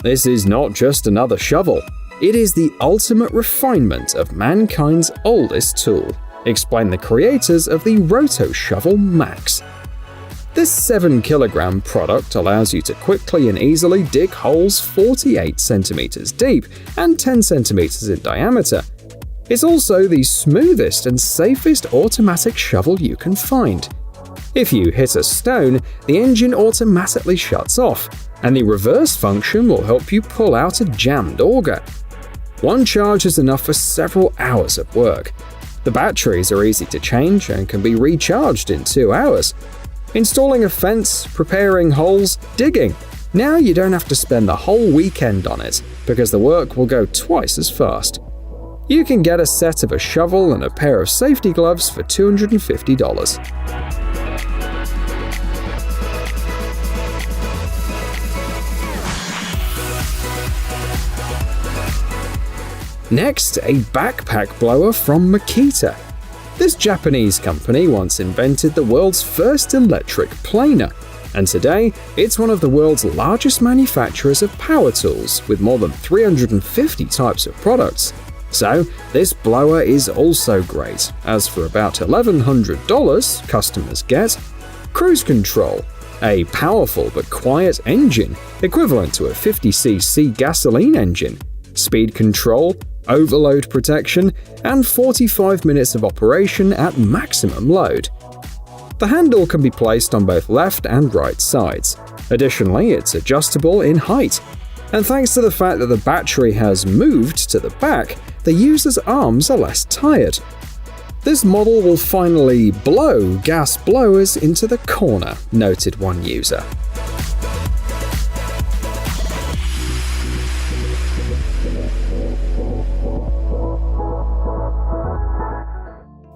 This is not just another shovel. It is the ultimate refinement of mankind's oldest tool, explain the creators of the Roto Shovel Max. This 7-kilogram product allows you to quickly and easily dig holes 48 centimeters deep and 10 centimeters in diameter. It's also the smoothest and safest automatic shovel you can find. If you hit a stone, the engine automatically shuts off, and the reverse function will help you pull out a jammed auger. One charge is enough for several hours of work. The batteries are easy to change and can be recharged in 2 hours. Installing a fence, preparing holes, digging. Now you don't have to spend the whole weekend on it, because the work will go twice as fast. You can get a set of a shovel and a pair of safety gloves for $250. Next, a backpack blower from Makita. This Japanese company once invented the world's first electric planer, and today it's one of the world's largest manufacturers of power tools with more than 350 types of products. So, this blower is also great, as for about $1,100, customers get cruise control, a powerful but quiet engine equivalent to a 50cc gasoline engine, speed control, overload protection, and 45 minutes of operation at maximum load. The handle can be placed on both left and right sides. Additionally, it's adjustable in height. And thanks to the fact that the battery has moved to the back, the user's arms are less tired. This model will finally blow gas blowers into the corner, noted one user.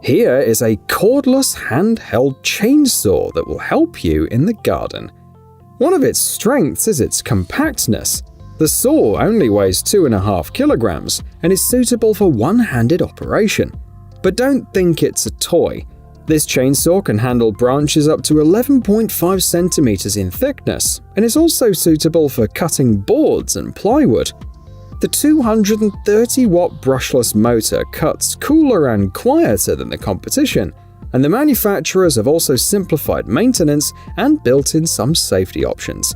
Here is a cordless handheld chainsaw that will help you in the garden. One of its strengths is its compactness. The saw only weighs 2.5 kilograms and is suitable for one-handed operation. But don't think it's a toy. This chainsaw can handle branches up to 11.5 centimeters in thickness and is also suitable for cutting boards and plywood. The 230-watt brushless motor cuts cooler and quieter than the competition, and the manufacturers have also simplified maintenance and built in some safety options.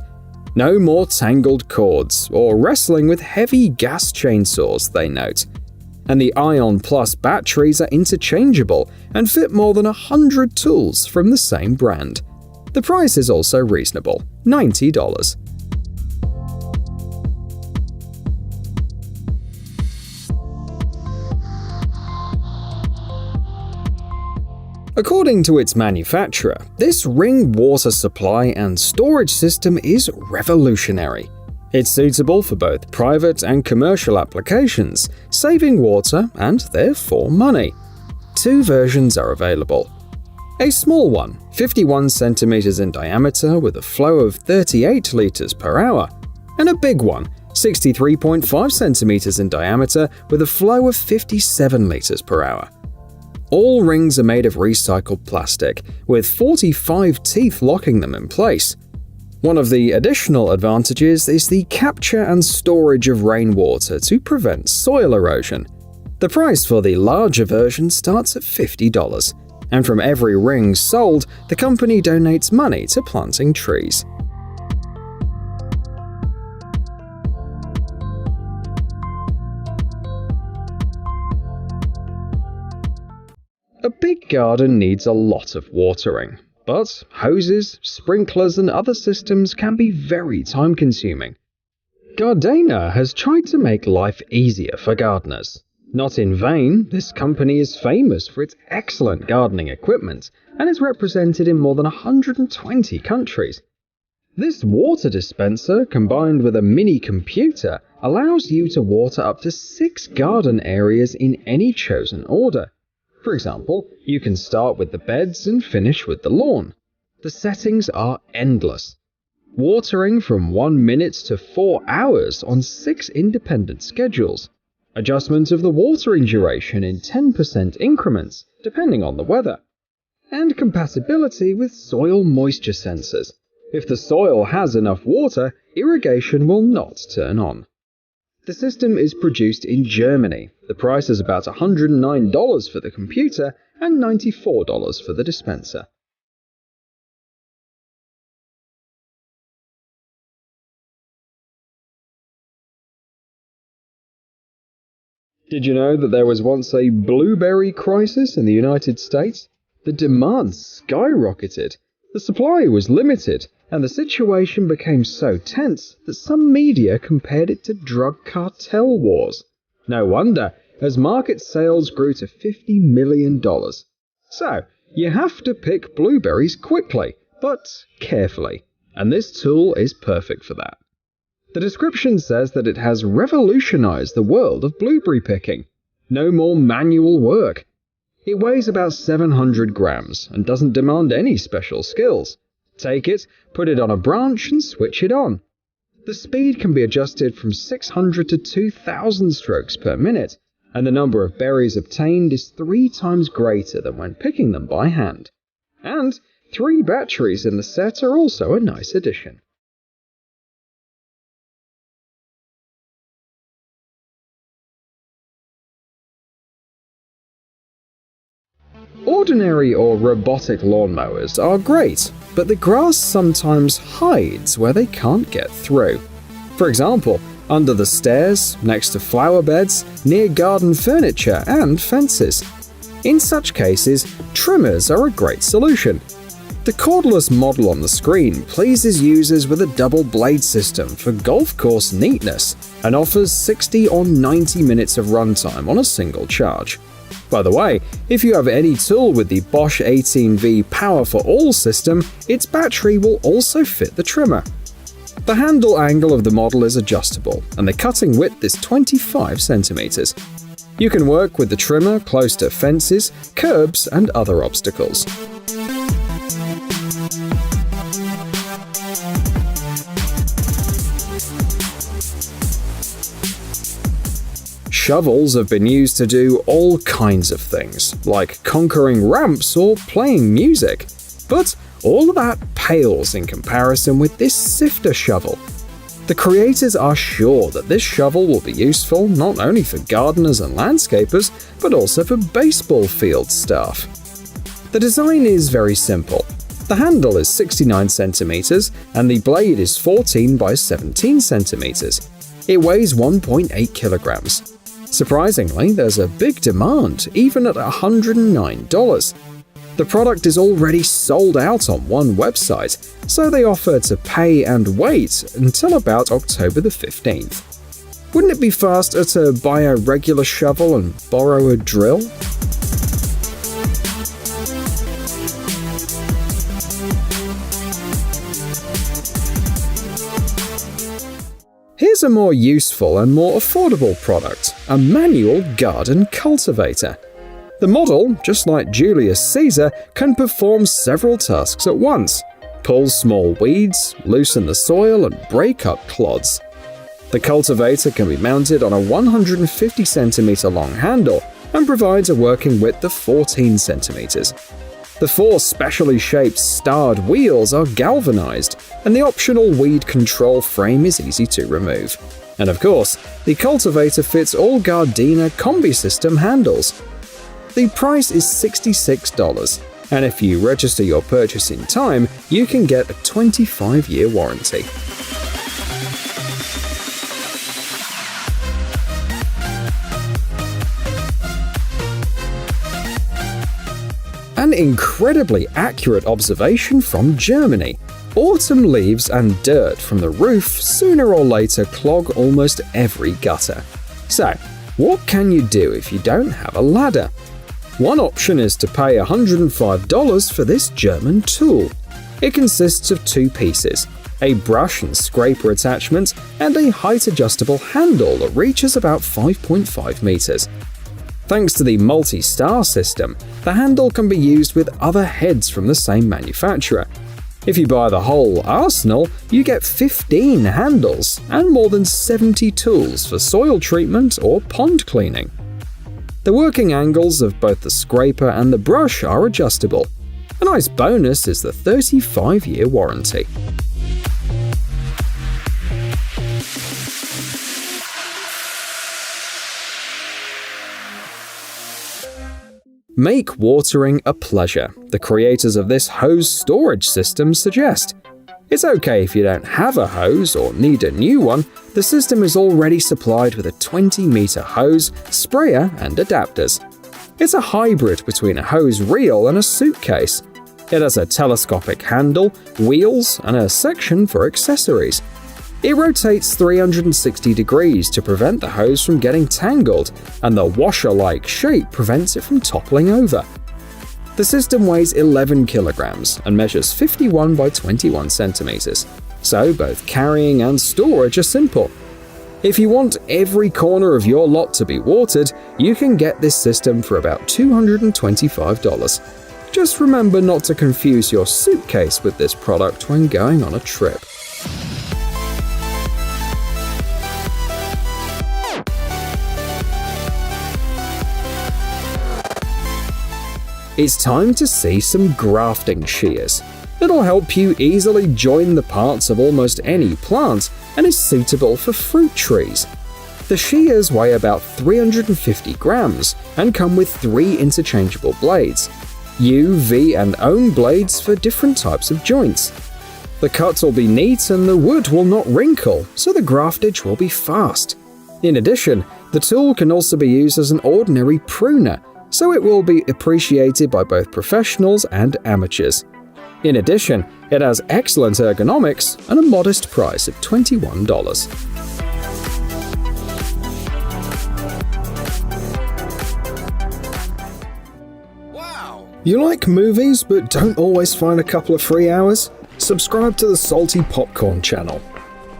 No more tangled cords or wrestling with heavy gas chainsaws, they note. And the Ion Plus batteries are interchangeable and fit more than 100 tools from the same brand. The price is also reasonable, $90. According to its manufacturer, this ring water supply and storage system is revolutionary. It's suitable for both private and commercial applications, saving water and therefore money. 2 versions are available. A small one, 51 centimeters in diameter with a flow of 38 liters per hour, and a big one, 63.5 centimeters in diameter with a flow of 57 liters per hour. All rings are made of recycled plastic, with 45 teeth locking them in place. One of the additional advantages is the capture and storage of rainwater to prevent soil erosion. The price for the larger version starts at $50, and from every ring sold, the company donates money to planting trees. A big garden needs a lot of watering, but hoses, sprinklers, and other systems can be very time-consuming. Gardena has tried to make life easier for gardeners. Not in vain, this company is famous for its excellent gardening equipment and is represented in more than 120 countries. This water dispenser, combined with a mini computer, allows you to water up to 6 garden areas in any chosen order. For example, you can start with the beds and finish with the lawn. The settings are endless. Watering from 1 minute to 4 hours on 6 independent schedules. Adjustment of the watering duration in 10% increments, depending on the weather. And compatibility with soil moisture sensors. If the soil has enough water, irrigation will not turn on. The system is produced in Germany. The price is about $109 for the computer and $94 for the dispenser. Did you know that there was once a blueberry crisis in the United States? The demand skyrocketed, the supply was limited, and the situation became so tense that some media compared it to drug cartel wars. No wonder, as market sales grew to $50 million. So, you have to pick blueberries quickly, but carefully, and this tool is perfect for that. The description says that it has revolutionized the world of blueberry picking. No more manual work. It weighs about 700 grams and doesn't demand any special skills. Take it, put it on a branch and switch it on. The speed can be adjusted from 600 to 2000 strokes per minute, and the number of berries obtained is 3 times greater than when picking them by hand. And 3 batteries in the set are also a nice addition. Ordinary or robotic lawnmowers are great, but the grass sometimes hides where they can't get through. For example, under the stairs, next to flower beds, near garden furniture and fences. In such cases, trimmers are a great solution. The cordless model on the screen pleases users with a double blade system for golf course neatness and offers 60 or 90 minutes of runtime on a single charge. By the way, if you have any tool with the Bosch 18V Power for All system, its battery will also fit the trimmer. The handle angle of the model is adjustable, and the cutting width is 25 centimeters. You can work with the trimmer close to fences, curbs, and other obstacles. Shovels have been used to do all kinds of things, like conquering ramps or playing music. But all of that pales in comparison with this sifter shovel. The creators are sure that this shovel will be useful not only for gardeners and landscapers, but also for baseball field staff. The design is very simple. The handle is 69 centimeters and the blade is 14 by 17 centimeters. It weighs 1.8 kilograms. Surprisingly, there's a big demand, even at $109. The product is already sold out on one website, so they offer to pay and wait until about October the 15th. Wouldn't it be faster to buy a regular shovel and borrow a drill? Here's a more useful and more affordable product, a manual garden cultivator. The model, just like Julius Caesar, can perform several tasks at once: pull small weeds, loosen the soil, and break up clods. The cultivator can be mounted on a 150 centimeter long handle and provides a working width of 14 centimeters. The 4 specially shaped starred wheels are galvanized, and the optional weed control frame is easy to remove. And of course, the cultivator fits all Gardena Combi System handles. The price is $66, and if you register your purchase in time, you can get a 25-year warranty. An incredibly accurate observation from Germany. Autumn leaves and dirt from the roof sooner or later clog almost every gutter. So, what can you do if you don't have a ladder? One option is to pay $105 for this German tool. It consists of 2 pieces, a brush and scraper attachment, and a height-adjustable handle that reaches about 5.5 meters. Thanks to the multi-star system, the handle can be used with other heads from the same manufacturer. If you buy the whole arsenal, you get 15 handles and more than 70 tools for soil treatment or pond cleaning. The working angles of both the scraper and the brush are adjustable. A nice bonus is the 35-year warranty. Make watering a pleasure, the creators of this hose storage system suggest. It's okay if you don't have a hose or need a new one, the system is already supplied with a 20-meter hose, sprayer, and adapters. It's a hybrid between a hose reel and a suitcase. It has a telescopic handle, wheels, and a section for accessories. It rotates 360 degrees to prevent the hose from getting tangled, and the washer-like shape prevents it from toppling over. The system weighs 11 kilograms and measures 51 by 21 centimeters, so both carrying and storage are simple. If you want every corner of your lot to be watered, you can get this system for about $225. Just remember not to confuse your suitcase with this product when going on a trip. It's time to see some grafting shears. It'll help you easily join the parts of almost any plant and is suitable for fruit trees. The shears weigh about 350 grams and come with 3 interchangeable blades, U, V, and ohm blades for different types of joints. The cuts will be neat and the wood will not wrinkle, so the graftage will be fast. In addition, the tool can also be used as an ordinary pruner, so it will be appreciated by both professionals and amateurs. In addition, it has excellent ergonomics and a modest price of $21. Wow! You like movies but don't always find a couple of free hours? Subscribe to the Salty Popcorn channel.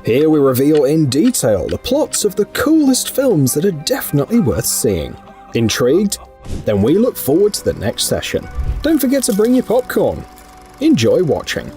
Here we reveal in detail the plots of the coolest films that are definitely worth seeing. Intrigued? Then we look forward to the next session. Don't forget to bring your popcorn. Enjoy watching.